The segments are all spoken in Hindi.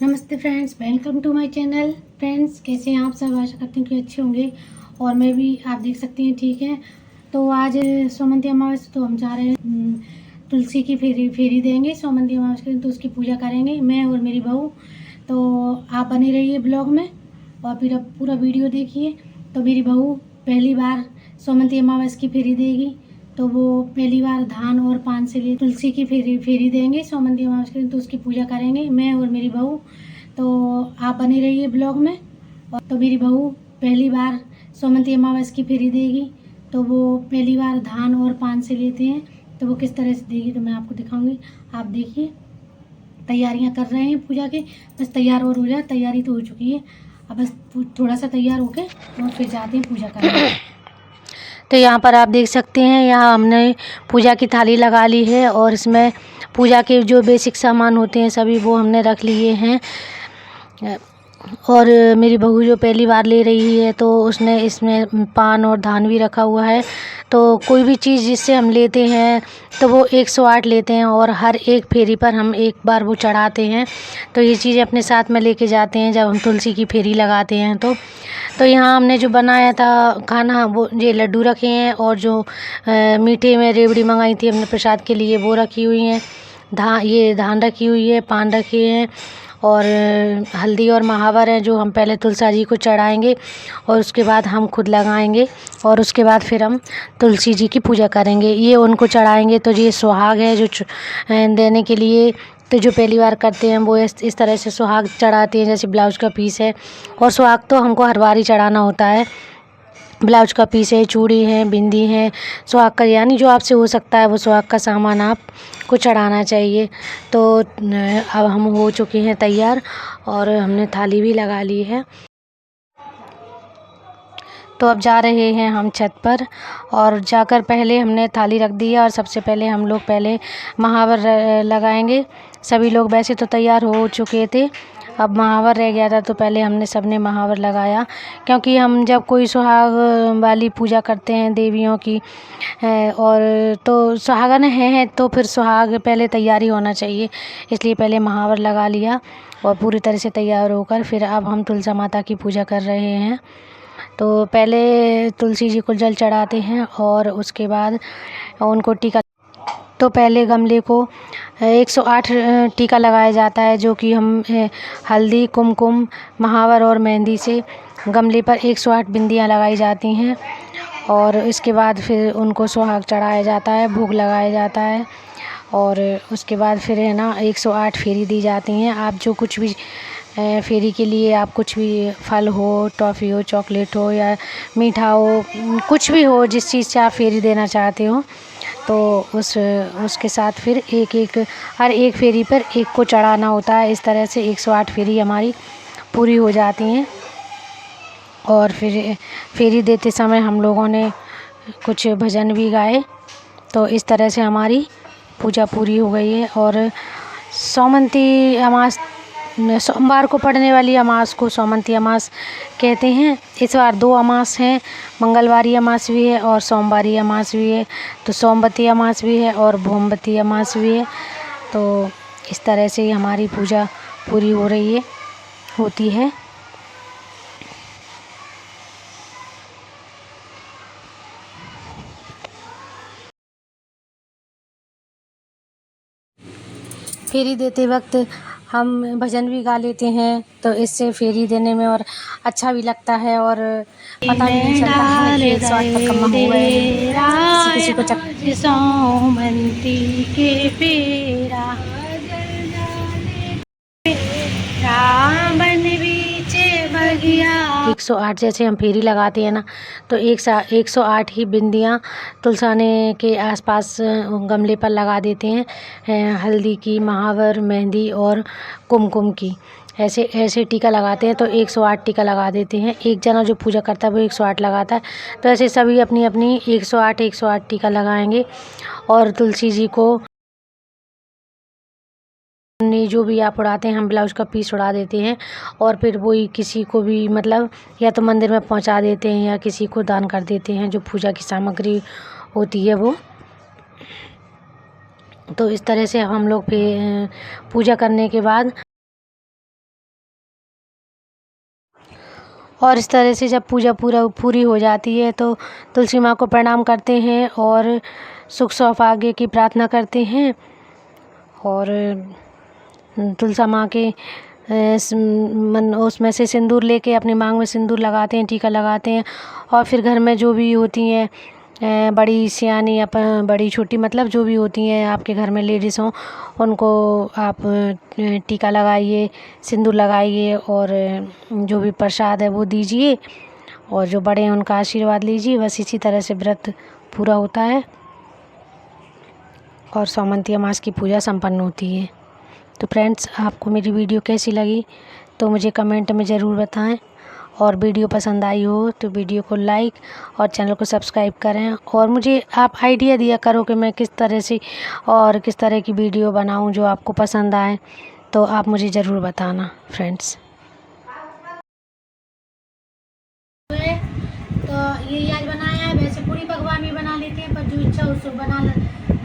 नमस्ते friends, welcome to my channel. Friends, कैसे हैं आप सब? आशा करती हूँ कि अच्छे होंगे और मैं भी, आप देख सकती हैं, ठीक है। तो आज सोमवती अमावस्या, तो हम जा रहे हैं तुलसी की फेरी देंगे सोमवती अमावस्या के दिन, तो उसकी पूजा करेंगे मैं और मेरी बहू। तो आप बने रहिए ब्लॉग में और फिर अब पूरा वीडियो देखिए। तो मेरी बहू पहली बार सोमवती अमावस्या की फेरी देगी, तो वो पहली बार धान और पान से लिए तुलसी की फेरी देंगे सोमवती अमावस्या के दिन, तो उसकी पूजा करेंगे मैं और मेरी बहू। तो आप बने रहिए ब्लॉग में। और तो मेरी बहू पहली बार सोमवती अमावस्या की फेरी देगी, तो वो पहली बार धान और पान से लेते हैं, तो वो किस तरह से देगी तो मैं आपको दिखाऊंगी। आप देखिए, तैयारियां कर रहे हैं पूजा के। बस तैयार और हो जाए, तैयारी तो हो चुकी है, अब बस थोड़ा सा तैयार होके और फिर जाते हैं पूजा करने। तो यहाँ पर आप देख सकते हैं, यहाँ हमने पूजा की थाली लगा ली है और इसमें पूजा के जो बेसिक सामान होते हैं सभी वो हमने रख लिए हैं। और मेरी बहू जो पहली बार ले रही है तो उसने इसमें पान और धान भी रखा हुआ है। तो कोई भी चीज़ जिससे हम लेते हैं तो वो 108 लेते हैं और हर एक फेरी पर हम एक बार वो चढ़ाते हैं। तो ये चीज़ अपने साथ में लेके जाते हैं जब हम तुलसी की फेरी लगाते हैं। तो यहाँ हमने जो बनाया था खाना, वो ये लड्डू रखे हैं और जो मीठे में रेवड़ी मंगाई थी हमने प्रसाद के लिए वो रखी हुई हैं। ये धान रखी हुई है, पान रखे हैं और हल्दी और महावर है जो हम पहले तुलसा जी को चढ़ाएंगे और उसके बाद हम खुद लगाएंगे और उसके बाद फिर हम तुलसी जी की पूजा करेंगे। ये उनको चढ़ाएंगे। तो ये सुहाग है जो देने के लिए, तो जो पहली बार करते हैं वो इस तरह से सुहाग चढ़ाते हैं, जैसे ब्लाउज का पीस है। और सुहाग तो हमको हर बार ही चढ़ाना होता है। ब्लाउज का पीस है, चूड़ी है, बिंदी है, सुहाग का, यानी जो आपसे हो सकता है वो सुहाग का सामान आपको चढ़ाना चाहिए। तो अब हम हो चुके हैं तैयार और हमने थाली भी लगा ली है। तो अब जा रहे हैं हम छत पर और जाकर पहले हमने थाली रख दी है और सबसे पहले हम लोग पहले महावर लगाएंगे। सभी लोग वैसे तो तैयार हो चुके थे, अब महावर रह गया था तो पहले हमने सबने महावर लगाया, क्योंकि हम जब कोई सुहाग वाली पूजा करते हैं देवियों की और तो सुहागन है तो फिर सुहाग पहले तैयारी होना चाहिए, इसलिए पहले महावर लगा लिया और पूरी तरह से तैयार होकर फिर अब हम तुलसा माता की पूजा कर रहे हैं। तो पहले तुलसी जी को जल चढ़ाते हैं और उसके बाद उनको टीका, तो पहले गमले को 108 टीका लगाया जाता है, जो कि हम हल्दी, कुमकुम, महावर और मेहंदी से गमले पर 108 बिंदियाँ लगाई जाती हैं और इसके बाद फिर उनको सुहाग चढ़ाया जाता है, भोग लगाया जाता है और उसके बाद फिर है ना 108 फेरी दी जाती हैं। आप जो कुछ भी फेरी के लिए आप कुछ भी फल हो, टॉफ़ी हो, चॉकलेट हो या मीठा हो, कुछ भी हो जिस चीज़ से आप फेरी देना चाहते हो, तो उसके साथ फिर हर एक फेरी पर एक को चढ़ाना होता है। इस तरह से 108 फेरी हमारी पूरी हो जाती हैं। और फिर फेरी देते समय हम लोगों ने कुछ भजन भी गाए। तो इस तरह से हमारी पूजा पूरी हो गई है। और सोमवती अमास, सोमवार को पड़ने वाली अमास को सोमवती अमास कहते हैं। इस बार 2 अमास हैं, मंगलवारी अमास भी है और सोमवारी अमास भी है। तो सोमवती अमास भी है और भोमवती अमास भी है। तो इस तरह से हमारी पूजा पूरी होती है। फेरी देते वक्त हम भजन भी गा लेते हैं, तो इससे फेरी देने में और अच्छा भी लगता है और पता भी नहीं चलता है कि 108 तक कम हो गए हैं। किसी को सोमवती के फेरा रावण बीचे बगिया। 108 जैसे हम फेरी लगाते हैं ना, तो 108 ही बिंदियाँ तुलसाने के आसपास गमले पर लगा देते हैं, हल्दी की, महावर, मेहंदी और कुमकुम की। ऐसे ऐसे टीका लगाते हैं, तो 108 टीका लगा देते हैं। एक जना जो पूजा करता है वो 108 लगाता है। तो ऐसे सभी अपनी अपनी 108 टीका लगाएंगे और तुलसी जी को जो भी आप उड़ाते हैं, हम ब्लाउज का पीस उड़ा देते हैं और फिर वही किसी को भी, मतलब या तो मंदिर में पहुंचा देते हैं या किसी को दान कर देते हैं, जो पूजा की सामग्री होती है वो। तो इस तरह से हम लोग पूजा करने के बाद और इस तरह से जब पूजा पूरी हो जाती है तो तुलसी माँ को प्रणाम करते हैं और सुख सौभाग्य की प्रार्थना करते हैं। और तुलसा माँ के उसमें से सिंदूर लेके अपनी मांग में सिंदूर लगाते हैं, टीका लगाते हैं। और फिर घर में जो भी होती हैं बड़ी सियानी बड़ी छोटी मतलब जो भी होती हैं आपके घर में लेडीज़ हों, उनको आप टीका लगाइए, सिंदूर लगाइए और जो भी प्रसाद है वो दीजिए और जो बड़े हैं उनका आशीर्वाद लीजिए। बस इसी तरह से व्रत पूरा होता है और सौमंती अमास की पूजा संपन्न होती है। तो फ्रेंड्स, आपको मेरी वीडियो कैसी लगी तो मुझे कमेंट में ज़रूर बताएं, और वीडियो पसंद आई हो तो वीडियो को लाइक और चैनल को सब्सक्राइब करें। और मुझे आप आइडिया दिया करो कि मैं किस तरह से और किस तरह की वीडियो बनाऊं जो आपको पसंद आए, तो आप मुझे ज़रूर बताना फ्रेंड्स। तो ये आज बनाया है, वैसे पूरी पकवान भी बना लेते हैं, पर जो इच्छा उसको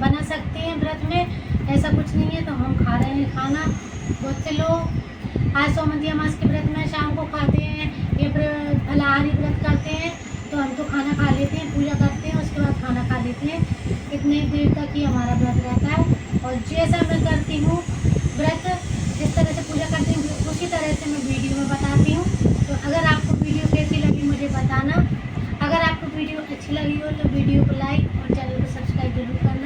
बना सकते हैं व्रत में, ऐसा कुछ नहीं है। तो हम खा रहे हैं खाना। बहुत से लोग आज सौमंती अमास के व्रत में शाम को खाते हैं, ये फलाहारी व्रत करते हैं, तो हम तो खाना खा लेते हैं, पूजा करते हैं, उसके बाद खाना खा लेते हैं। इतने देर तक ही हमारा व्रत रहता है। और जैसा मैं करती हूँ व्रत, जिस तरह से पूजा करती हूँ उसी तरह से मैं वीडियो में बताती हूँ। तो अगर आपको वीडियो कैसी लगी मुझे बताना। अगर आपको वीडियो अच्छी लगी हो तो वीडियो को लाइक और चैनल को सब्सक्राइब जरूर करना।